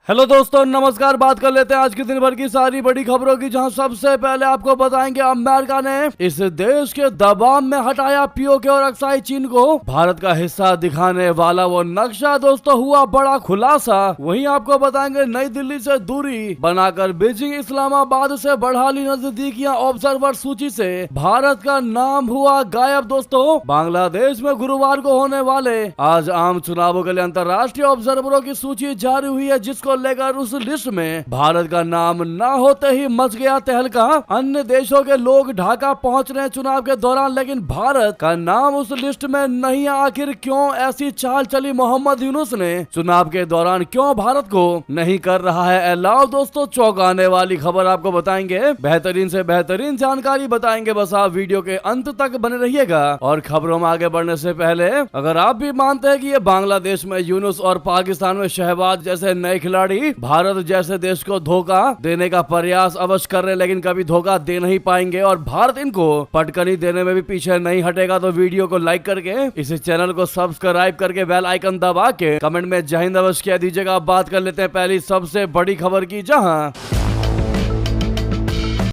Hello दोस्तों, नमस्कार। बात कर लेते हैं आज की दिन भर की सारी बड़ी खबरों की, जहां सबसे पहले आपको बताएंगे अमेरिका ने इस देश के दबाव में हटाया पीओके और अक्साई चीन को। भारत का हिस्सा दिखाने वाला वो नक्शा दोस्तों हुआ बड़ा खुलासा। वहीं आपको बताएंगे नई दिल्ली से दूरी बनाकर बीजिंग इस्लामाबाद से बढ़ा ली नजदीकियां, ऑब्जर्वर सूची से भारत का नाम हुआ गायब। दोस्तों, बांग्लादेश में गुरुवार को होने वाले आज आम चुनावों के लिए अंतर्राष्ट्रीय ऑब्जर्वरों की सूची जारी हुई है, जिसको लेकर उस लिस्ट में भारत का नाम न होते ही मच गया तहलका। अन्य देशों के लोग ढाका पहुंच रहे हैं चुनाव के दौरान, लेकिन भारत का नाम उस लिस्ट में नहीं। आखिर क्यों ऐसी चाल चली मोहम्मद यूनुस ने? चुनाव के दौरान क्यों भारत को नहीं कर रहा है अलाउ? दोस्तों, चौंकाने वाली खबर आपको बताएंगे, बेहतरीन से बेहतरीन जानकारी बताएंगे। बस आप वीडियो के अंत तक बने रहिएगा। और खबरों में आगे बढ़ने से पहले, अगर आप भी मानते हैं कि ये बांग्लादेश में यूनुस और पाकिस्तान में शहबाज जैसे नए खिलाड़ी भारत जैसे देश को धोखा देने का प्रयास अवश्य कर रहे हैं, लेकिन कभी धोखा दे नहीं पाएंगे और भारत इनको पटकनी देने में भी पीछे नहीं हटेगा, तो वीडियो को लाइक करके इस चैनल को सब्सक्राइब करके बेल आइकन दबा के कमेंट में जय हिंद अवश्य कह दीजिएगा। बात कर लेते हैं पहली सबसे बड़ी खबर की, जहां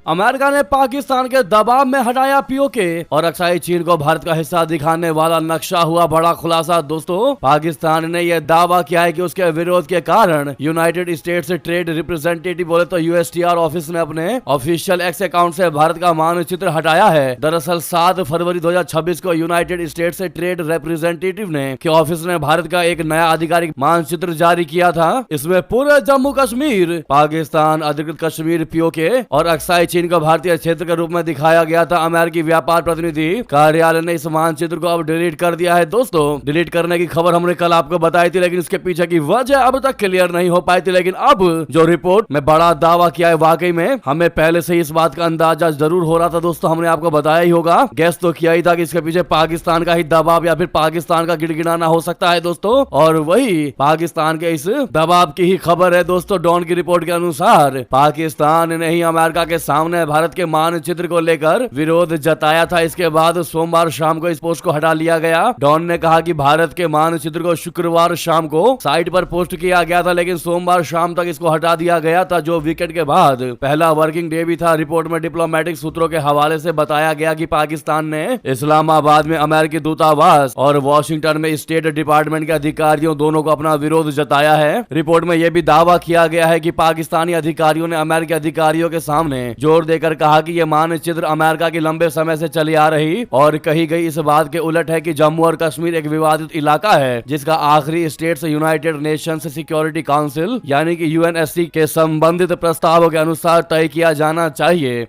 अमेरिका ने पाकिस्तान के दबाव में हटाया पीओके और अक्साई चीन को भारत का हिस्सा दिखाने वाला नक्शा हुआ बड़ा खुलासा। दोस्तों, पाकिस्तान ने यह दावा किया है कि उसके विरोध के कारण यूनाइटेड स्टेट्स ट्रेड रिप्रेजेंटेटिव बोले तो यूएसटीआर ऑफिस ने अपने ऑफिशियल एक्स अकाउंट से भारत का मानचित्र हटाया है। दरअसल 7 फरवरी 2026 को यूनाइटेड स्टेट्स ट्रेड रिप्रेजेंटेटिव ने के ऑफिस ने भारत का एक नया आधिकारिक मानचित्र जारी किया था। इसमें पूरे जम्मू कश्मीर, पाकिस्तान अधिकृत कश्मीर, पीओके और अक्साई चीन को भारतीय क्षेत्र के रूप में दिखाया गया था। अमेरिकी व्यापार प्रतिनिधि कार्यालय ने इस मानचित्र को अब डिलीट कर दिया है। दोस्तों, डिलीट करने की खबर हमने कल आपको बताई थी, लेकिन इसके पीछे की वजह अब तक क्लियर नहीं हो पाई थी। लेकिन अब जो रिपोर्ट में बड़ा दावा किया है, वाकई में हमें पहले से ही इस बात का अंदाजा जरूर हो रहा था। दोस्तों, हमने आपको बताया ही होगा, गैस तो किया ही था कि इसके पीछे पाकिस्तान का ही दबाव या फिर पाकिस्तान का गिड़गिड़ाना हो सकता है। दोस्तों, और वही पाकिस्तान के इस दबाव की ही खबर है। दोस्तों, डॉन की रिपोर्ट के अनुसार पाकिस्तान ने ही अमेरिका के सामने भारत के मानचित्र को लेकर विरोध जताया था। इसके बाद सोमवार शाम को इस पोस्ट को हटा लिया गया। डॉन ने कहा कि भारत के मानचित्र को शुक्रवार शाम को साइट पर पोस्ट किया गया था, लेकिन सोमवार शाम तक इसको हटा दिया गया था, जो वीकेंड के बाद पहला वर्किंग डे भी था। रिपोर्ट में डिप्लोमेटिक सूत्रों के हवाले से बताया गया कि पाकिस्तान ने इस्लामाबाद में अमेरिकी दूतावास और वॉशिंगटन में स्टेट डिपार्टमेंट के अधिकारियों दोनों को अपना विरोध जताया है। रिपोर्ट में यह भी दावा किया गया है कि पाकिस्तानी अधिकारियों ने अमेरिकी अधिकारियों के सामने जोर देकर कहा कि यह मानचित्र अमेरिका की लंबे समय से चली आ रही और कही गई इस बात के उलट है कि जम्मू और कश्मीर एक विवादित इलाका है, जिसका आखिरी states United Nations security council यानी कि यूएनएससी के संबंधित प्रस्तावों के अनुसार तय किया जाना चाहिए।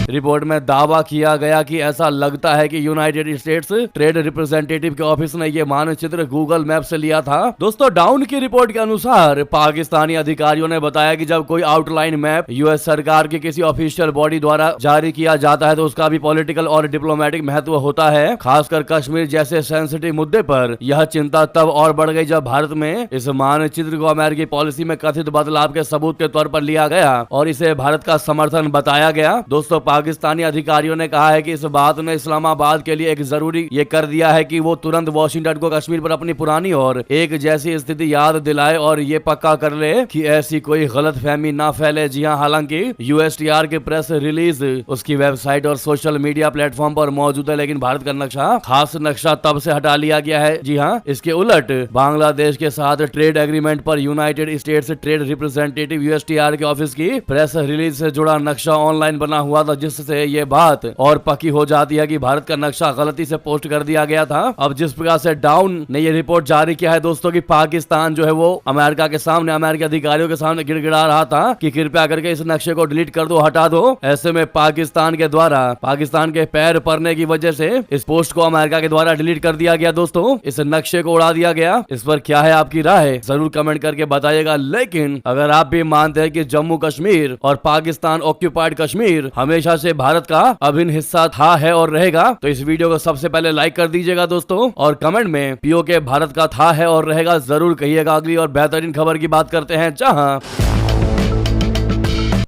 रिपोर्ट में दावा किया गया कि ऐसा लगता है कि यूनाइटेड स्टेट्स ट्रेड रिप्रेजेंटेटिव के ऑफिस ने यह मानचित्र गूगल मैप से लिया था। दोस्तों, डाउन की रिपोर्ट के अनुसार पाकिस्तानी अधिकारियों ने बताया कि जब कोई आउटलाइन मैप यूएस सरकार की किसी ऑफिशियल बॉडी द्वारा जारी किया जाता है तो उसका भी पॉलिटिकल और डिप्लोमेटिक महत्व होता है। खासकर कश्मीर जैसे सेंसिटिव मुद्दे पर यह चिंता तब और बढ़ गई जब भारत में इस मानचित्र को अमेरिकी पॉलिसी में कथित बदलाव के सबूत के तौर पर लिया गया और इसे भारत का समर्थन बताया गया। दोस्तों, पाकिस्तानी अधिकारियों ने कहा है कि इस बात ने इस्लामाबाद के लिए एक जरूरी ये कर दिया है कि वो तुरंत वॉशिंगटन को कश्मीर पर अपनी पुरानी और एक जैसी स्थिति याद दिलाए और ये पक्का कर ले कि ऐसी कोई गलतफहमी ना फैले। जी हां, हालांकि यूएसटीआर की प्रेस रिलीज उसकी वेबसाइट और सोशल मीडिया प्लेटफॉर्म पर मौजूद है, लेकिन भारत का नक्शा, खास नक्शा तब से हटा लिया गया है। जी हां, इसके उलट बांग्लादेश के साथ ट्रेड एग्रीमेंट पर United states trade representative USTR के ऑफिस की प्रेस रिलीज से जुड़ा नक्शा ऑनलाइन बना हुआ था, जिससे ये बात और पक्की हो जाती है कि भारत का नक्शा गलती से पोस्ट कर दिया गया था। अब जिस प्रकार से डाउन ने ये रिपोर्ट जारी किया है दोस्तों कि पाकिस्तान जो है वो अमेरिका के सामने, अमेरिकी अधिकारियों के सामने गिड़गिड़ा रहा था कि कृपया करके इस नक्शे को डिलीट कर दो, हटा दो। ऐसे में पाकिस्तान के द्वारा पाकिस्तान के पैर पड़ने की वजह से इस पोस्ट को अमेरिका के द्वारा डिलीट कर दिया गया। दोस्तों, इस नक्शे को उड़ा दिया गया। इस पर क्या है आपकी राय, जरूर कमेंट करके बताइएगा। लेकिन अगर आप भी मानते हैं कि जम्मू कश्मीर और पाकिस्तान ऑक्यूपाइड कश्मीर हमेशा से भारत का अभिन्न हिस्सा था, है और रहेगा, तो इस वीडियो को सबसे पहले लाइक कर दीजिएगा दोस्तों, और कमेंट में पीओके भारत का था, है और रहेगा जरूर कहिएगा। अगली और बेहतरीन खबर की बात करते हैं, जहां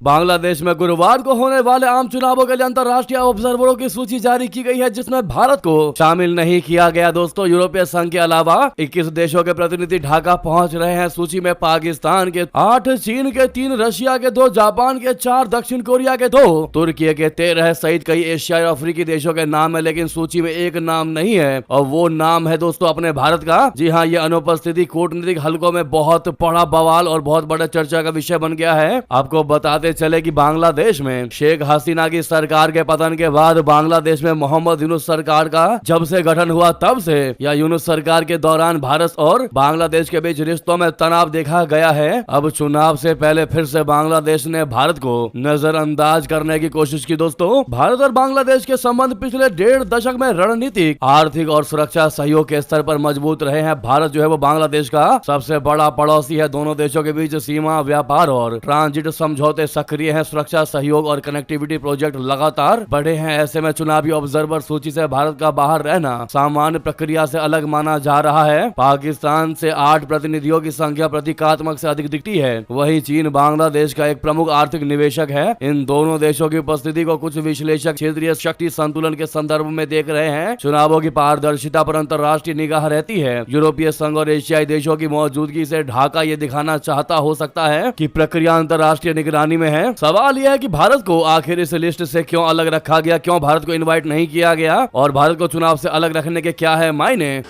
बांग्लादेश में गुरुवार को होने वाले आम चुनावों के लिए अंतर्राष्ट्रीय ऑब्जर्वरों की सूची जारी की गई है, जिसमें भारत को शामिल नहीं किया गया। दोस्तों, यूरोपीय संघ के अलावा 21 देशों के प्रतिनिधि ढाका पहुंच रहे हैं। सूची में पाकिस्तान के 8, चीन के 3, रशिया के 2, जापान के 4, दक्षिण कोरिया के 2, तुर्की के 13 सहित कई एशियाई और अफ्रीकी देशों के नाम है, लेकिन सूची में एक नाम नहीं है और वो नाम है दोस्तों अपने भारत का। जी हाँ, ये अनुपस्थिति कूटनीतिक हलकों में बहुत बड़ा बवाल और बहुत बड़ा चर्चा का विषय बन गया है। आपको बताते चले कि बांग्लादेश में शेख हसीना की सरकार के पतन के बाद बांग्लादेश में मोहम्मद यूनुस सरकार का जब से गठन हुआ तब से या यूनुस सरकार के दौरान भारत और बांग्लादेश के बीच रिश्तों में तनाव देखा गया है। अब चुनाव से पहले फिर से बांग्लादेश ने भारत को नजरअंदाज करने की कोशिश की। दोस्तों, भारत और बांग्लादेश के संबंध पिछले 1.5 दशक में रणनीतिक, आर्थिक और सुरक्षा सहयोग के स्तर पर मजबूत रहे हैं। भारत जो है वो बांग्लादेश का सबसे बड़ा पड़ोसी है। दोनों देशों के बीच सीमा, व्यापार और ट्रांजिट समझौते सक्रिय हैं। सुरक्षा सहयोग और कनेक्टिविटी प्रोजेक्ट लगातार बढ़े हैं। ऐसे में चुनावी ऑब्जर्वर सूची से भारत का बाहर रहना सामान्य प्रक्रिया से अलग माना जा रहा है। पाकिस्तान से 8 प्रतिनिधियों की संख्या प्रतीकात्मक से अधिक दिखती है। वहीं चीन बांग्लादेश का एक प्रमुख आर्थिक निवेशक है। इन दोनों देशों की उपस्थिति को कुछ विश्लेषक क्षेत्रीय शक्ति संतुलन के संदर्भ में देख रहे हैं। चुनावों की पारदर्शिता पर अंतर्राष्ट्रीय निगाह रहती है। यूरोपीय संघ और एशियाई देशों की मौजूदगी से ढाका ये दिखाना चाहता हो सकता है कि प्रक्रिया अंतर्राष्ट्रीय निगरानी में है। सवाल यह है कि भारत को आखिर इस लिस्ट से क्यों अलग रखा गया, क्यों भारत को इनवाइट नहीं किया गया और भारत को चुनाव से अलग रखने के क्या है मायने।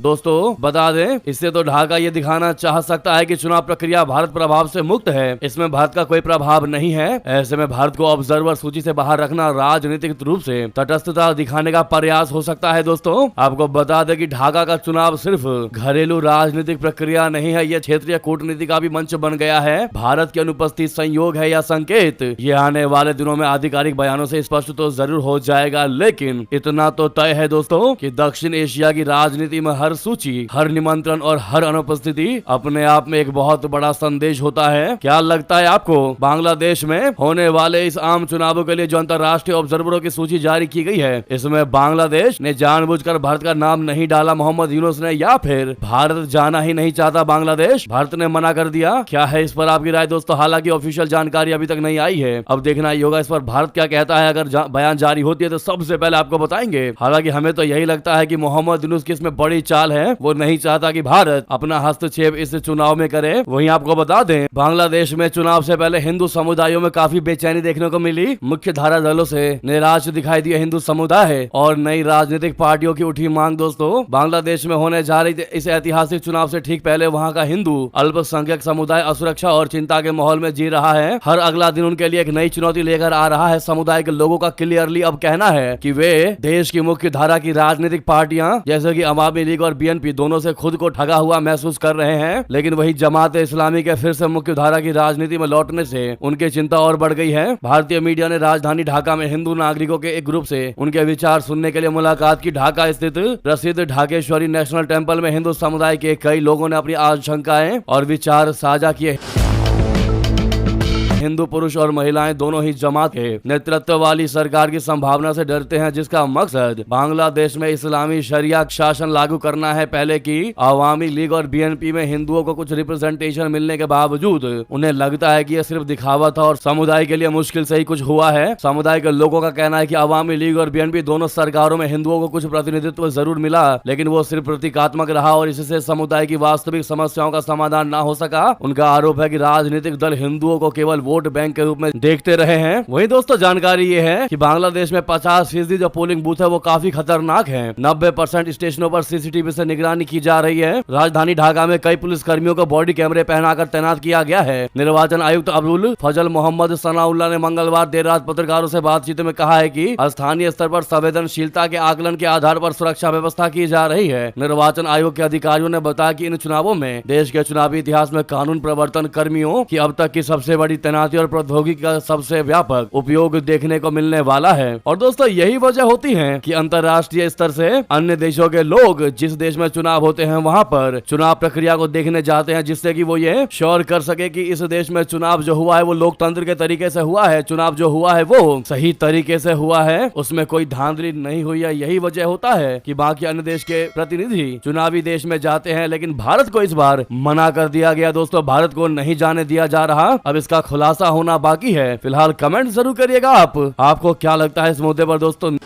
दोस्तों, बता दें, इससे तो ढाका ये दिखाना चाह सकता है कि चुनाव प्रक्रिया भारत प्रभाव से मुक्त है, इसमें भारत का कोई प्रभाव नहीं है। ऐसे में भारत को ऑब्जर्वर सूची से बाहर रखना राजनीतिक रूप से तटस्थता दिखाने का प्रयास हो सकता है। दोस्तों, आपको बता दें कि ढाका का चुनाव सिर्फ घरेलू राजनीतिक प्रक्रिया नहीं है, यह क्षेत्रीय कूटनीति का भी मंच बन गया है। भारत की अनुपस्थिति संयोग है या संकेत, ये आने वाले दिनों में आधिकारिक बयानों से स्पष्ट तो जरूर हो जाएगा, लेकिन इतना तो तय है दोस्तों कि दक्षिण एशिया की राजनीति में हर सूची, हर निमंत्रण और हर अनुपस्थिति अपने आप में एक बहुत बड़ा संदेश होता है। क्या लगता है आपको, बांग्लादेश में होने वाले इस आम चुनावों के लिए जो अंतर्राष्ट्रीय ऑब्जर्वरों की सूची जारी की गई है, इसमें बांग्लादेश ने जानबूझकर भारत का नाम नहीं डाला मोहम्मद यूनुस ने, या फिर भारत जाना ही नहीं चाहता बांग्लादेश, भारत ने मना कर दिया? क्या है इस पर आपकी राय दोस्तों? हालांकि ऑफिशियल जानकारी अभी तक नहीं आई है, अब देखना ही होगा इस पर भारत क्या कहता है। अगर बयान जारी होती है तो सबसे पहले आपको बताएंगे। हालांकि हमें तो यही लगता है कि मोहम्मद यूनुस की इसमें बड़ी चाल है, वो नहीं चाहता कि भारत अपना हस्तक्षेप इस चुनाव में करे। वहीं आपको बता दें, बांग्लादेश में चुनाव से पहले हिंदू समुदायों में काफी बेचैनी देखने को मिली। मुख्य धारा दलों से निराश दिखाई दिया हिंदू समुदाय और नई राजनीतिक पार्टियों की उठी मांग। दोस्तों, बांग्लादेश में होने जा रही इस ऐतिहासिक चुनाव से ठीक पहले वहां का हिंदू अल्पसंख्यक समुदाय असुरक्षा और चिंता के माहौल में जी रहा है। हर अगला दिन उनके लिए एक नई चुनौती लेकर आ रहा है। समुदाय के लोगों का क्लियरली अब कहना है कि वे देश की मुख्य धारा की राजनीतिक पार्टियां जैसे कि अवामी लीग और बीएनपी दोनों से खुद को ठगा हुआ महसूस कर रहे हैं, लेकिन वही जमात इस्लामी के फिर से मुख्य धारा की राजनीति में लौटने से उनकी चिंता और बढ़ गई है। भारतीय मीडिया ने राजधानी ढाका में हिंदू नागरिकों के एक ग्रुप से उनके विचार सुनने के लिए मुलाकात की। ढाका स्थित प्रसिद्ध ढाकेश्वरी नेशनल टेम्पल में हिंदू समुदाय के कई लोगों ने अपनी आशंकाएं और विचार साझा किए। हिंदू पुरुष और महिलाएं दोनों ही जमात के नेतृत्व वाली सरकार की संभावना से डरते हैं, जिसका मकसद बांग्लादेश में इस्लामी शरिया शासन लागू करना है। पहले की अवामी लीग और बीएनपी में हिंदुओं को कुछ रिप्रेजेंटेशन मिलने के बावजूद उन्हें लगता है कि यह सिर्फ दिखावा था और समुदाय के लिए मुश्किल से ही कुछ हुआ है। समुदाय के लोगों का कहना है कि अवामी लीग और बीएनपी दोनों सरकारों में हिंदुओं को कुछ प्रतिनिधित्व जरूर मिला, लेकिन वो सिर्फ प्रतीकात्मक रहा और इससे समुदाय की वास्तविक समस्याओं का समाधान न हो सका। उनका आरोप है कि राजनीतिक दल हिंदुओं को केवल वोट बैंक के रूप में देखते रहे हैं। वहीं दोस्तों, जानकारी ये है कि बांग्लादेश में 50% जो पोलिंग बूथ है वो काफी खतरनाक है। 90% स्टेशनों पर सीसीटीवी से निगरानी की जा रही है। राजधानी ढाका में कई पुलिस कर्मियों को बॉडी कैमरे पहनाकर तैनात किया गया है। निर्वाचन आयुक्त अब्दुल फजल मोहम्मद सनाउल्लाह ने मंगलवार देर रात पत्रकारों से बातचीत में कहा है कि स्थानीय स्तर पर संवेदनशीलता के आकलन के आधार पर सुरक्षा व्यवस्था की जा रही है। निर्वाचन आयोग के अधिकारियों ने बताया कि इन चुनावों में देश के चुनावी इतिहास में कानून प्रवर्तन कर्मियों की अब तक की सबसे बड़ी तैनाती तैनाती और प्रौद्योगिकी का सबसे व्यापक उपयोग देखने को मिलने वाला है। और दोस्तों यही वजह होती है कि अंतर्राष्ट्रीय स्तर से अन्य देशों के लोग जिस देश में चुनाव होते हैं वहां पर चुनाव प्रक्रिया को देखने जाते हैं, जिससे कि वो ये श्योर कर सके कि इस देश में चुनाव जो हुआ है वो लोकतंत्र के तरीके से हुआ है, चुनाव जो हुआ है वो सही तरीके से हुआ है, उसमें कोई धांधली नहीं हुई है। यही वजह होता है कि बाकी अन्य देश के प्रतिनिधि चुनावी देश में जाते हैं, लेकिन भारत को इस बार मना कर दिया गया। दोस्तों भारत को नहीं जाने दिया जा रहा, अब इसका खुलासा होना बाकी है। फिलहाल कमेंट जरूर करिएगा आपको क्या लगता है इस मुद्दे पर दोस्तों।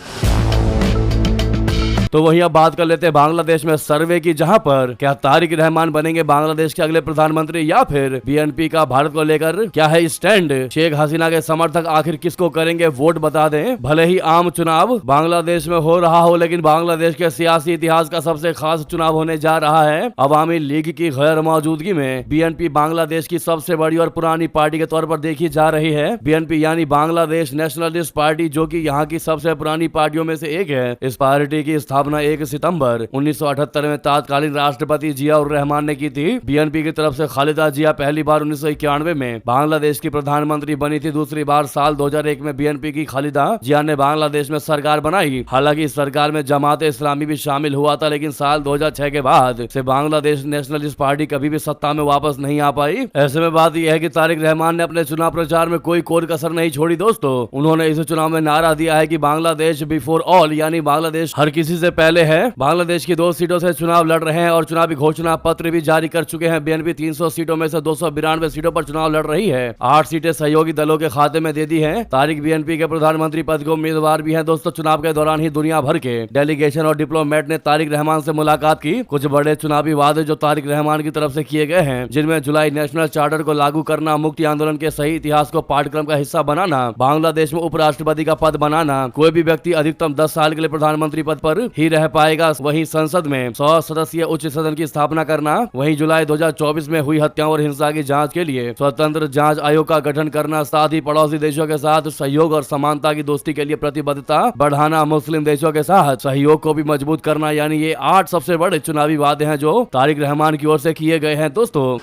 तो वहीं अब बात कर लेते हैं बांग्लादेश में सर्वे की, जहां पर क्या तारिक रहमान बनेंगे बांग्लादेश के अगले प्रधानमंत्री या फिर बीएनपी का भारत को लेकर क्या है स्टैंड। शेख हसीना के समर्थक आखिर किसको करेंगे वोट बता दें। भले ही आम चुनाव बांग्लादेश में हो रहा हो, लेकिन बांग्लादेश के सियासी इतिहास का सबसे खास चुनाव होने जा रहा है। अवामी लीग की गैर मौजूदगी में बीएनपी बांग्लादेश की सबसे बड़ी और पुरानी पार्टी के तौर पर देखी जा रही है। बीएनपी यानी बांग्लादेश नेशनलिस्ट पार्टी, जो कि यहाँ की सबसे पुरानी पार्टियों में से एक है। इस पार्टी की स्थापना 1 सितंबर 1978 में तत्कालीन राष्ट्रपति जियाउर रहमान ने की थी। बीएनपी की तरफ से खालिदा जिया पहली बार 1991 में बांग्लादेश की प्रधानमंत्री बनी थी। दूसरी बार साल 2001 में बीएनपी की खालिदा जिया ने बांग्लादेश में सरकार बनाई। हालांकि इस सरकार में जमात इस्लामी भी शामिल हुआ था, लेकिन साल 2006 के बाद से बांग्लादेश नेशनलिस्ट पार्टी कभी भी सत्ता में वापस नहीं आ पाई। ऐसे में बात यह है कि तारिक रहमान ने अपने चुनाव प्रचार में कोई कोर कसर नहीं छोड़ी। दोस्तों उन्होंने इस चुनाव में नारा दिया है कि बांग्लादेश बिफोर ऑल, यानी बांग्लादेश हर किसी से पहले है। बांग्लादेश की 2 सीटों से चुनाव लड़ रहे हैं और चुनावी घोषणा पत्र भी जारी कर चुके हैं। बीएनपी 300 सीटों में से 292 सीटों पर चुनाव लड़ रही है। 8 सीटें सहयोगी दलों के खाते में दे दी हैं। तारिक बीएनपी के प्रधानमंत्री पद के उम्मीदवार भी हैं। दोस्तों चुनाव के दौरान ही दुनिया भर के डेलीगेशन और डिप्लोमेट ने तारिक रहमान से मुलाकात की। कुछ बड़े चुनावी वादे जो तारिक रहमान की तरफ से किए गए हैं, जिनमें जुलाई नेशनल चार्टर को लागू करना, मुक्ति आंदोलन के सही इतिहास को पाठ्यक्रम का हिस्सा बनाना, बांग्लादेश में उपराष्ट्रपति का पद बनाना, कोई भी व्यक्ति अधिकतम 10 साल के लिए प्रधानमंत्री पद पर ही रह पाएगा, वहीं संसद में 100 सदस्यीय उच्च सदन की स्थापना करना, वहीं जुलाई 2024 में हुई हत्याओं और हिंसा की जांच के लिए स्वतंत्र जांच आयोग का गठन करना, साथ ही पड़ोसी देशों के साथ सहयोग और समानता की दोस्ती के लिए प्रतिबद्धता बढ़ाना, मुस्लिम देशों के साथ सहयोग को भी मजबूत करना। यानी ये 8 सबसे बड़े चुनावी वादे हैं जो तारिक रहमान की ओर से किए गए हैं। दोस्तों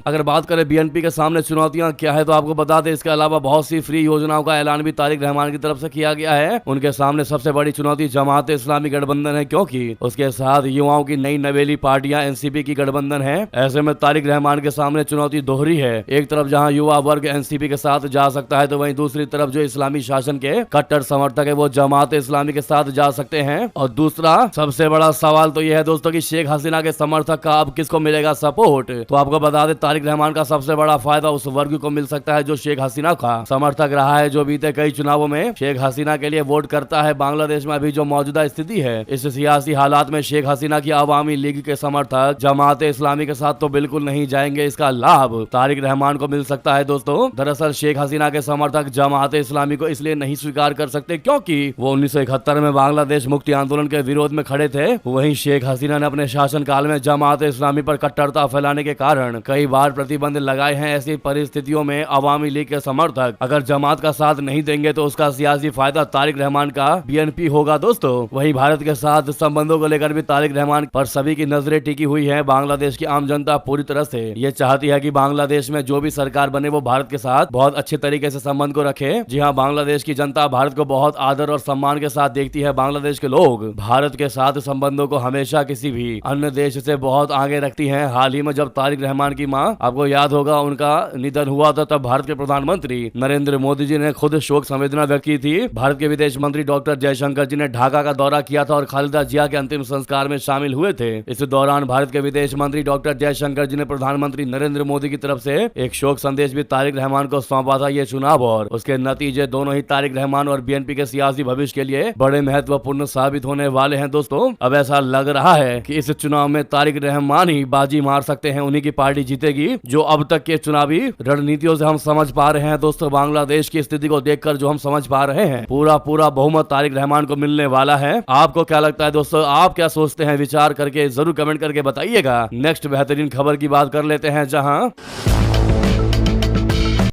अगर बात करें बीएनपी के सामने चुनौतियां क्या है, तो आपको बता दें इसके अलावा बहुत सी फ्री योजनाओं का ऐलान भी तारिक रहमान की तरफ से किया गया है। उनके सामने सबसे बड़ी चुनौती जमात इस्लामी गठबंधन है, क्योंकि उसके साथ युवाओं की नई नवेली पार्टियां एनसीपी की गठबंधन है। ऐसे में तारिक रहमान के सामने चुनौती दोहरी है। एक तरफ जहां युवा वर्ग एनसीपी के साथ जा सकता है, तो वहीं दूसरी तरफ जो इस्लामी शासन के कट्टर समर्थक है वो जमात इस्लामी के साथ जा सकते हैं। और दूसरा सबसे बड़ा सवाल तो यह है दोस्तों कि शेख हसीना के समर्थक का अब किसको मिलेगा सपोर्ट। तो आपको बता दें तारिक रहमान का सबसे बड़ा फायदा उस वर्ग को मिल सकता है जो शेख हसीना का समर्थक रहा है, जो बीते कई चुनावों में शेख हसीना के लिए वोट करता है। बांग्लादेश में अभी जो मौजूदा स्थिति है, इस सियासी हालात में शेख हसीना की अवामी लीग के समर्थक जमात इस्लामी के साथ तो बिल्कुल नहीं जाएंगे। इसका लाभ तारिक रहमान को मिल सकता है। दोस्तों दरअसल शेख हसीना के समर्थक जमात इस्लामी को इसलिए नहीं स्वीकार कर सकते क्योंकि वो 1971 में बांग्लादेश मुक्ति आंदोलन के विरोध में खड़े थे। वहीं शेख हसीना ने अपने शासन काल में जमात इस्लामी पर कट्टरता फैलाने के कारण कई बार प्रतिबंध लगाए हैं। ऐसी परिस्थितियों में अवामी लीग के समर्थक अगर जमात का साथ नहीं देंगे तो उसका सियासी फायदा तारिक रहमान का बीएनपी होगा। दोस्तों वहीं भारत के साथ संबंधों को लेकर भी तारिक रहमान पर सभी की नजरें टिकी हुई है। बांग्लादेश की आम जनता पूरी तरह से ये चाहती है कि बांग्लादेश में जो भी सरकार बने वो भारत के साथ बहुत अच्छे तरीके से संबंध को रखे। जी हाँ, बांग्लादेश की जनता भारत को बहुत आदर और सम्मान के साथ देखती है। बांग्लादेश के लोग भारत के साथ संबंधों को हमेशा किसी भी अन्य देश से बहुत आगे रखती है। हाल ही में जब तारिक रहमान की माँ, आपको याद होगा, उनका निधन हुआ था, तब भारत के प्रधानमंत्री नरेंद्र मोदी जी ने खुद शोक संवेदना व्यक्त की थी। भारत के विदेश मंत्री डॉक्टर जयशंकर जी ने ढाका का दौरा किया था और खालिदा जिया के अंतिम संस्कार में शामिल हुए थे। इस दौरान भारत के विदेश मंत्री डॉक्टर जयशंकर जी ने प्रधानमंत्री नरेंद्र मोदी की तरफ से एक शोक संदेश भी तारिक रहमान को सौंपा था। ये चुनाव और उसके नतीजे दोनों ही तारिक रहमान और बीएनपी के सियासी भविष्य के लिए बड़े महत्वपूर्ण साबित होने वाले हैं। दोस्तों अब ऐसा लग रहा है कि इस चुनाव में तारिक रहमान ही बाजी मार सकते हैं, उन्हीं की पार्टी जीतेगी, जो अब तक के चुनावी रणनीतियों से हम समझ पा रहे हैं। दोस्तों बांग्लादेश की स्थिति को देखकर जो हम समझ पा रहे हैं, पूरा बहुमत तारिक रहमान को मिलने वाला है। आपको क्या लगता है दोस्तों, आप क्या सोचते हैं? विचार करके जरूर कमेंट करके बताइएगा। नेक्स्ट बेहतरीन खबर की बात कर लेते हैं, जहां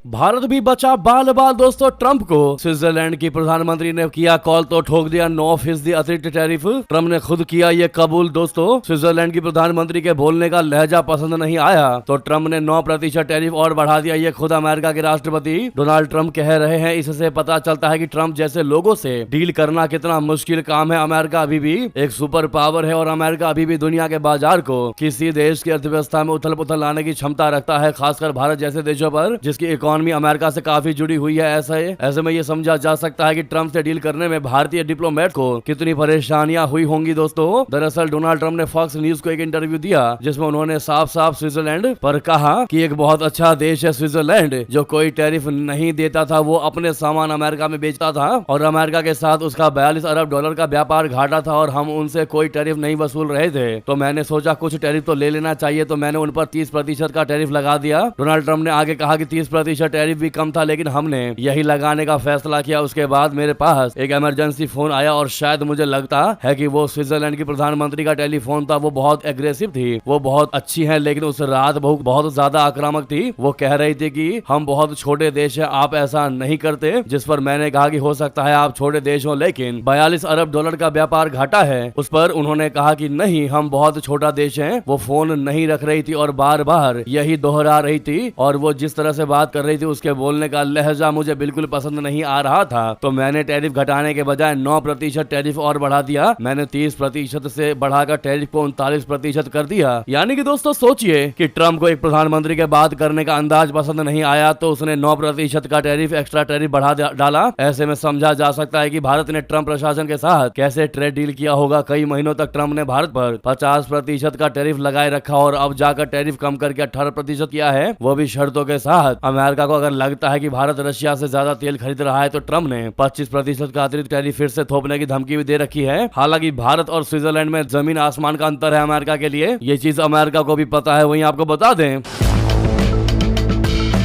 भारत भी बचा बाल बाल दोस्तों ट्रंप को। स्विट्जरलैंड की प्रधानमंत्री ने किया कॉल तो ठोक दिया 9% अतिरिक्त टैरिफ। ट्रंप ने खुद किया ये कबूल दोस्तों। स्विट्जरलैंड की प्रधानमंत्री के बोलने का लहजा पसंद नहीं आया तो ट्रंप ने 9% टैरिफ और बढ़ा दिया। ये खुद अमेरिका के राष्ट्रपति डोनाल्ड ट्रंप कह रहे हैं। इससे पता चलता है कि ट्रंप जैसे लोगों से डील करना कितना मुश्किल काम है। अमेरिका अभी भी एक सुपर पावर है और अमेरिका अभी भी दुनिया के बाजार को किसी देश की अर्थव्यवस्था में उथल पुथल लाने की क्षमता रखता है, खासकर भारत जैसे देशों पर जिसकी इकोनॉमी अमेरिका से काफी जुड़ी हुई है। ऐसे में ये समझा जा सकता है कि ट्रंप से डील करने में भारतीय डिप्लोमेट को कितनी परेशानियां हुई होंगी दोस्तों। दरअसल डोनाल्ड ट्रंप ने फॉक्स न्यूज को एक इंटरव्यू दिया जिसमें उन्होंने साफ साफ स्विट्जरलैंड पर कहा कि एक बहुत अच्छा देश है स्विट्जरलैंड, जो कोई टैरिफ नहीं देता था, वो अपने सामान अमेरिका में बेचता था और अमेरिका के साथ उसका $42 अरब का व्यापार घाटा था और हम उनसे कोई टैरिफ नहीं वसूल रहे थे। तो मैंने सोचा कुछ टैरिफ तो ले लेना चाहिए, तो मैंने उन पर 30% का टैरिफ लगा दिया। डोनाल्ड ट्रंप ने आगे कहा कि 30% टैरिफ भी कम था, लेकिन हमने यही लगाने का फैसला किया। उसके बाद मेरे पास एक इमरजेंसी फोन आया और शायद मुझे लगता है कि वो स्विट्जरलैंड की प्रधानमंत्री का टेलीफोन था। वो बहुत एग्रेसिव थी, वो बहुत अच्छी है, लेकिन उस रात बहुत ज्यादा आक्रामक थी। वो कह रही थी कि हम बहुत छोटे देश है, आप ऐसा नहीं करते। जिस पर मैंने कहा कि हो सकता है आप छोटे देश हो, लेकिन $42 अरब का व्यापार घाटा है। उस पर उन्होंने कहा कि नहीं, हम बहुत छोटा देश है। वो फोन नहीं रख रही थी और बार बार यही दोहरा रही थी और वो जिस तरह से बात कर रही थी उसके बोलने का लहजा मुझे बिल्कुल पसंद नहीं आ रहा था। तो मैंने टैरिफ घटाने के बजाय 9% टैरिफ और बढ़ा दिया। मैंने 30% से बढ़ाकर टैरिफ को 39% कर दिया। यानी कि दोस्तों सोचिए कि ट्रंप को एक प्रधानमंत्री के बात करने का अंदाज पसंद नहीं आया तो उसने 9% का टैरिफ एक्स्ट्रा टैरिफ बढ़ा डाला। ऐसे में समझा जा सकता है कि भारत ने ट्रंप प्रशासन के साथ कैसे ट्रेड डील किया होगा। कई महीनों तक ट्रंप ने भारत पर 50% का टैरिफ लगाए रखा और अब जाकर टैरिफ कम करके 18% किया है, वो भी शर्तों के साथ। अमेरिका को अगर लगता है कि भारत रशिया से ज्यादा तेल खरीद रहा है तो ट्रंप ने 25% का अतिरिक्त टैरिफ फिर से थोपने की धमकी भी दे रखी है। हालांकि भारत और स्विट्जरलैंड में जमीन आसमान का अंतर है अमेरिका के लिए, ये चीज अमेरिका को भी पता है। वहीं आपको बता दें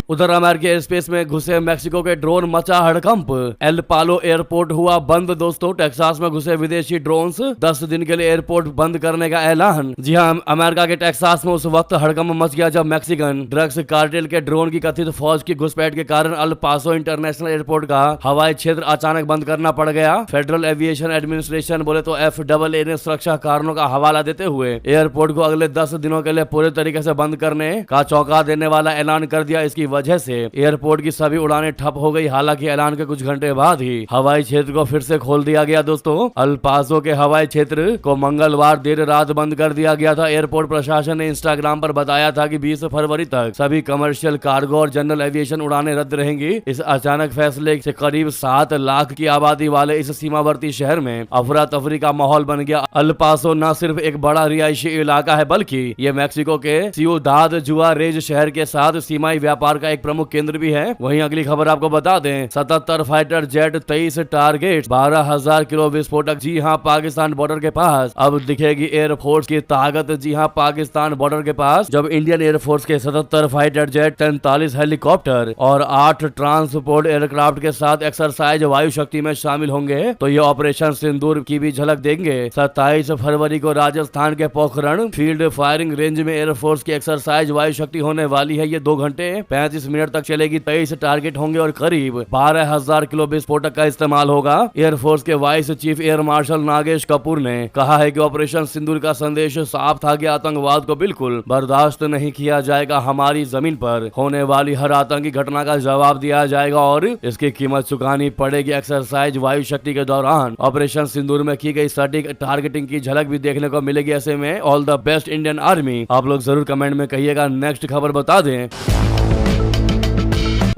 उधर अमेरिकी एयर स्पेस में घुसे मैक्सिको के ड्रोन मचा हड़कंप। एल पालो एयरपोर्ट हुआ बंद दोस्तों। टेक्सास में घुसे विदेशी ड्रोन्स, 10 दिन के लिए एयरपोर्ट बंद करने का ऐलान। जी हां, अमेरिका के टेक्सास में उस वक्त हड़कंप मच गया जब मैक्सिकन ड्रग्स कार्टेल के ड्रोन की कथित फौज की घुसपैठ के कारण अल पासो इंटरनेशनल एयरपोर्ट का हवाई क्षेत्र अचानक बंद करना पड़ गया। फेडरल एविएशन एडमिनिस्ट्रेशन बोले तो FAA ने सुरक्षा कारणों का हवाला देते हुए एयरपोर्ट को अगले 10 दिनों के लिए पूरे तरीके से बंद करने का चौंका देने वाला ऐलान कर दिया। इसकी वजह से एयरपोर्ट की सभी उड़ानें ठप हो गई। हालांकि ऐलान के कुछ घंटे बाद ही हवाई क्षेत्र को फिर से खोल दिया गया दोस्तों। अल पासो के हवाई क्षेत्र को मंगलवार देर रात बंद कर दिया गया था। एयरपोर्ट प्रशासन ने इंस्टाग्राम पर बताया था कि 20 फरवरी तक सभी कमर्शियल कार्गो और जनरल एविएशन उड़ानें रद्द रहेंगी। इस अचानक फैसले से करीब 7 लाख की आबादी वाले इस सीमावर्ती शहर में अफरा तफरी का माहौल बन गया। अल पासो न सिर्फ एक बड़ा रिहायशी इलाका है बल्कि ये मैक्सिको के सियुदाद जुआरेज शहर के साथ सीमाई व्यापार का एक प्रमुख केंद्र भी है। वहीं अगली खबर आपको बता दें, 77 फाइटर जेट, 23 टारगेट, 12,000 किलो विस्फोटक। जी हां, पाकिस्तान बॉर्डर के पास अब दिखेगी एयरफोर्स की ताकत। जी हां, पाकिस्तान बॉर्डर के पास जब इंडियन एयरफोर्स के 77 फाइटर जेट, 43 हेलीकॉप्टर और 8 ट्रांसपोर्ट एयरक्राफ्ट के साथ एक्सरसाइज वायु शक्ति में शामिल होंगे तो ये ऑपरेशन सिंदूर की भी झलक देंगे। 27 फरवरी को राजस्थान के पोखरण फील्ड फायरिंग रेंज में एयरफोर्स की एक्सरसाइज वायु शक्ति होने वाली है। ये 2 घंटे 35 मिनट तक चलेगी। 23 टारगेट होंगे और करीब 12,000 किलो विस्फोटक का इस्तेमाल होगा। एयरफोर्स के vice chief air marshal Nagesh Kapoor ने कहा है कि ऑपरेशन सिंदूर का संदेश साफ था कि आतंकवाद को बिल्कुल बर्दाश्त नहीं किया जाएगा। हमारी जमीन पर होने वाली हर आतंकी घटना का जवाब दिया जाएगा और इसकी कीमत चुकानी पड़ेगी। एक्सरसाइज वायु शक्ति के दौरान ऑपरेशन सिंदूर में की गई सटीक टारगेटिंग की झलक भी देखने को मिलेगी। ऐसे में all the best Indian army. आप लोग जरूर कमेंट में कहिएगा। नेक्स्ट खबर बता दें,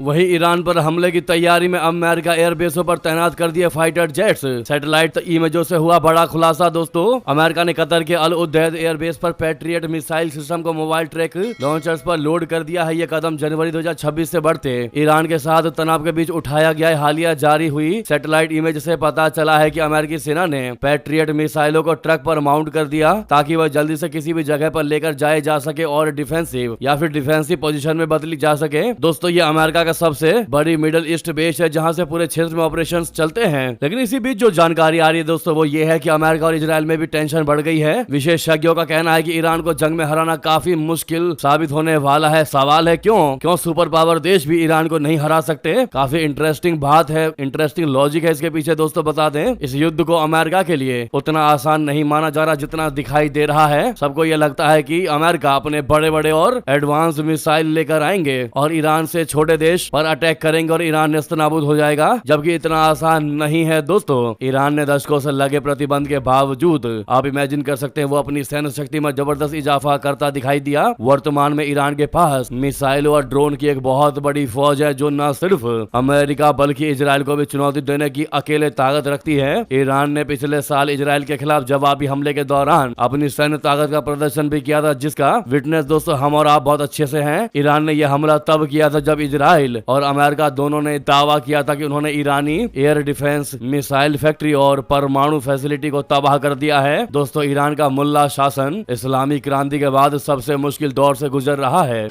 वही ईरान पर हमले की तैयारी में अमेरिका एयरबेसों पर तैनात कर दिए फाइटर जेट्स। सैटेलाइट इमेजों से हुआ बड़ा खुलासा दोस्तों। अमेरिका ने कतर के अल उदैद एयरबेस पर पैट्रियट मिसाइल सिस्टम को मोबाइल ट्रैक लॉन्चर्स पर लोड कर दिया है। यह कदम जनवरी 2026 से बढ़ते ईरान के साथ तनाव के बीच उठाया गया है। हालिया जारी हुई सैटेलाइट इमेज से पता चला है कि अमेरिकी सेना ने पैट्रियट मिसाइलों को ट्रक पर माउंट कर दिया ताकि वह जल्दी से किसी भी जगह पर लेकर जाए जा सके और डिफेंसिव या फिर डिफेंसिव पोजीशन में बदली जा सके। दोस्तों ये अमेरिका का सबसे बड़ी मिडिल ईस्ट बेस है जहां से पूरे क्षेत्र में ऑपरेशंस चलते हैं। लेकिन इसी बीच जो जानकारी आ रही है दोस्तों वो ये है कि अमेरिका और इजराइल में भी टेंशन बढ़ गई है। विशेषज्ञों का कहना है कि ईरान को जंग में हराना काफी मुश्किल साबित होने वाला है। सवाल है क्यों सुपर पावर देश भी ईरान को नहीं हरा सकते। काफी इंटरेस्टिंग बात है, इंटरेस्टिंग लॉजिक है इसके पीछे दोस्तों। बता दें इस युद्ध को अमेरिका के लिए उतना आसान नहीं माना जा रहा जितना दिखाई दे रहा है। सबको यह लगता है कि अमेरिका अपने बड़े बड़े और एडवांस मिसाइल लेकर आएंगे और ईरान से छोटे देश पर अटैक करेंगे और ईरान नेस्तनाबूद हो जाएगा, जबकि इतना आसान नहीं है दोस्तों। ईरान ने दशकों से लगे प्रतिबंध के बावजूद आप इमेजिन कर सकते हैं वो अपनी सैन्य शक्ति में जबरदस्त इजाफा करता दिखाई दिया। वर्तमान में ईरान के पास मिसाइल और ड्रोन की एक बहुत बड़ी फौज है जो न सिर्फ अमेरिका बल्कि इजराइल को भी चुनौती देने की अकेले ताकत रखती है। ईरान ने पिछले साल इजराइल के खिलाफ जवाबी हमले के दौरान अपनी सैन्य ताकत का प्रदर्शन भी किया था, जिसका विटनेस दोस्तों हम और आप बहुत अच्छे से हैं। ईरान ने यह हमला तब किया था जब इजराइल और अमेरिका दोनों ने दावा किया था कि उन्होंने ईरानी एयर डिफेंस, मिसाइल फैक्ट्री और परमाणु फैसिलिटी को तबाह कर दिया है। दोस्तों ईरान का मुल्ला शासन इस्लामी क्रांति के बाद सबसे मुश्किल दौर से गुजर रहा है।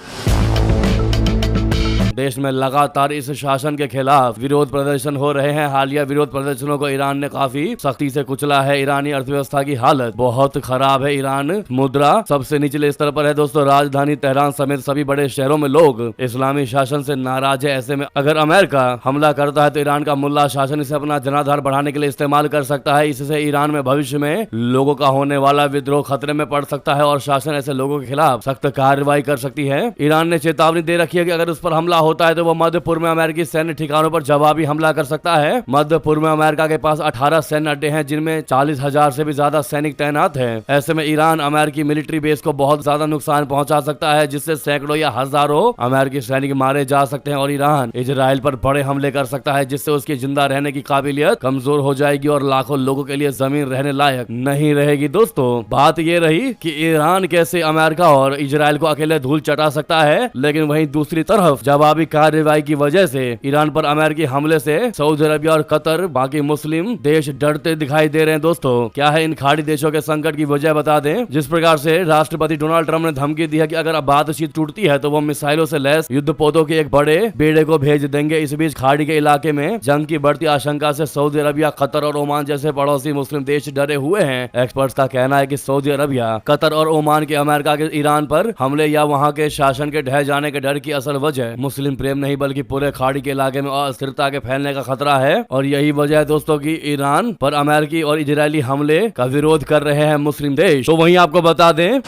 देश में लगातार इस शासन के खिलाफ विरोध प्रदर्शन हो रहे हैं। हालिया विरोध प्रदर्शनों को ईरान ने काफी सख्ती से कुचला है। ईरानी अर्थव्यवस्था की हालत बहुत खराब है। ईरान मुद्रा सबसे निचले स्तर पर है दोस्तों। राजधानी तेहरान समेत सभी बड़े शहरों में लोग इस्लामी शासन से नाराज है। ऐसे में अगर अमेरिका हमला करता है तो ईरान का मुल्ला शासन इसे अपना जनाधार बढ़ाने के लिए इस्तेमाल कर सकता है। इससे ईरान में भविष्य में लोगों का होने वाला विद्रोह खतरे में पड़ सकता है और शासन ऐसे लोगों के खिलाफ सख्त कार्रवाई कर सकती है। ईरान ने चेतावनी दे रखी है कि अगर उस पर हमला होता है तो वो मध्य पूर्व में अमेरिकी सैन्य ठिकानों पर जवाबी हमला कर सकता है। मध्य पूर्व में अमेरिका के पास 18 सैन्य अड्डे हैं जिनमें 40,000 से भी ज्यादा सैनिक तैनात हैं। ऐसे में ईरान अमेरिकी मिलिट्री बेस को बहुत ज्यादा नुकसान पहुंचा सकता है, जिससे सैकड़ों या हजारों अमेरिकी सैनिक मारे जा सकते हैं और ईरान इजराइल पर बड़े हमले कर सकता है, जिससे उसकी जिंदा रहने की काबिलियत कमजोर हो जाएगी और लाखों लोगों के लिए जमीन रहने लायक नहीं रहेगी। दोस्तों बात ये रही कि ईरान कैसे अमेरिका और इजराइल को अकेले धूल चटा सकता है, लेकिन वहीं दूसरी तरफ जवाबी कार्रवाई की वजह से ईरान पर अमेरिकी हमले से सऊदी अरबिया और कतर बाकी मुस्लिम देश डरते दिखाई दे रहे हैं। दोस्तों क्या है इन खाड़ी देशों के संकट की वजह बता दें। जिस प्रकार से राष्ट्रपति डोनाल्ड ट्रंप ने धमकी दी है कि अगर अब बातचीत टूटती है तो वो मिसाइलों से लैस युद्धपोतों के एक बड़े बेड़े को भेज देंगे। इस बीच खाड़ी के इलाके में जंग की बढ़ती आशंका से सऊदी अरबिया, कतर और ओमान जैसे पड़ोसी मुस्लिम देश डरे हुए हैं। एक्सपर्ट्स का कहना है कि सऊदी अरबिया, कतर और ओमान के अमेरिका के ईरान पर हमले या वहां के शासन के ढह जाने के डर की असल वजह मुस्लिम प्रेम नहीं बल्कि पूरे खाड़ी के इलाके में अस्थिरता के फैलने का खतरा है। और यही वजह है दोस्तों की ईरान पर अमेरिकी और इजरायली हमले का विरोध कर रहे हैं मुस्लिम देश। तो वहीं आपको बता दें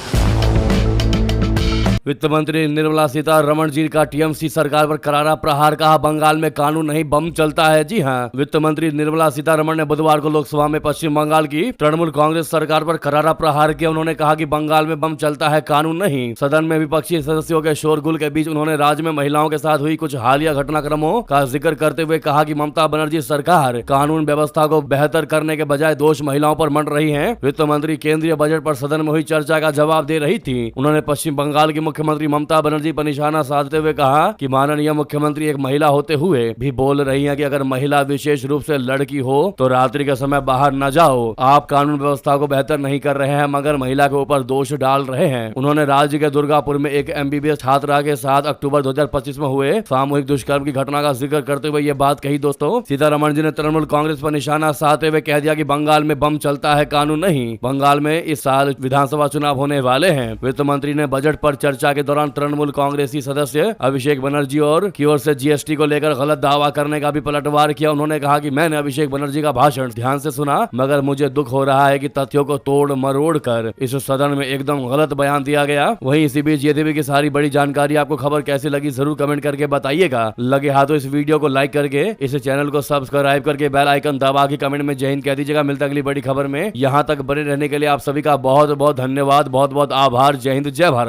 वित्त मंत्री निर्मला सीतारमण जी का टीएमसी सरकार पर करारा प्रहार, कहा बंगाल में कानून नहीं बम चलता है। जी हां, वित्त मंत्री निर्मला सीतारमण ने बुधवार को लोकसभा में पश्चिम बंगाल की तृणमूल कांग्रेस सरकार पर करारा प्रहार किया। उन्होंने कहा कि बंगाल में बम चलता है, कानून नहीं। सदन में विपक्षी सदस्यों के शोरगुल के बीच उन्होंने राज्य में महिलाओं के साथ हुई कुछ हालिया घटनाक्रमों का जिक्र करते हुए कहा कि ममता बनर्जी सरकार कानून व्यवस्था को बेहतर करने के बजाय दोष महिलाओं पर मंड रही है। वित्त मंत्री केंद्रीय बजट पर सदन में हुई चर्चा का जवाब दे रही थी। उन्होंने पश्चिम बंगाल की मुख्यमंत्री ममता बनर्जी पर निशाना साधते हुए कहा कि माननीय मुख्यमंत्री एक महिला होते हुए भी बोल रही हैं कि अगर महिला विशेष रूप से लड़की हो तो रात्रि के समय बाहर न जाओ। आप कानून व्यवस्था को बेहतर नहीं कर रहे हैं मगर महिला के ऊपर दोष डाल रहे हैं। उन्होंने राज्य के दुर्गापुर में एक एमबीबीएस छात्रा के साथ अक्टूबर 2025 में हुए सामूहिक दुष्कर्म की घटना का जिक्र करते हुए ये बात कही। दोस्तों सीतारमण जी ने तृणमूल कांग्रेस पर निशाना साधते हुए कह दिया कि बंगाल में बम चलता है, कानून नहीं। बंगाल में इस साल विधानसभा चुनाव होने वाले हैं। वित्त मंत्री ने बजट पर चर्चा के दौरान तृणमूल कांग्रेसी सदस्य अभिषेक बनर्जी और की ओर से जीएसटी को लेकर गलत दावा करने का भी पलटवार किया। उन्होंने कहा कि मैंने अभिषेक बनर्जी का भाषण ध्यान से सुना मगर मुझे दुख हो रहा है कि तथ्यों को तोड़ मरोड़ कर इस सदन में एकदम गलत बयान दिया गया। वहीं इसी बीच ये देवी की सारी बड़ी जानकारी आपको खबर कैसी लगी जरूर कमेंट करके बताइएगा। लगे हाथों इस वीडियो को लाइक करके इस चैनल को सब्सक्राइब करके बेल आइकन दबा के कमेंट में जय हिंद कह दीजिएगा। मिलता अगली बड़ी खबर में। यहाँ तक बने रहने के लिए आप सभी का बहुत बहुत धन्यवाद, बहुत बहुत आभार। जय हिंद, जय भारत।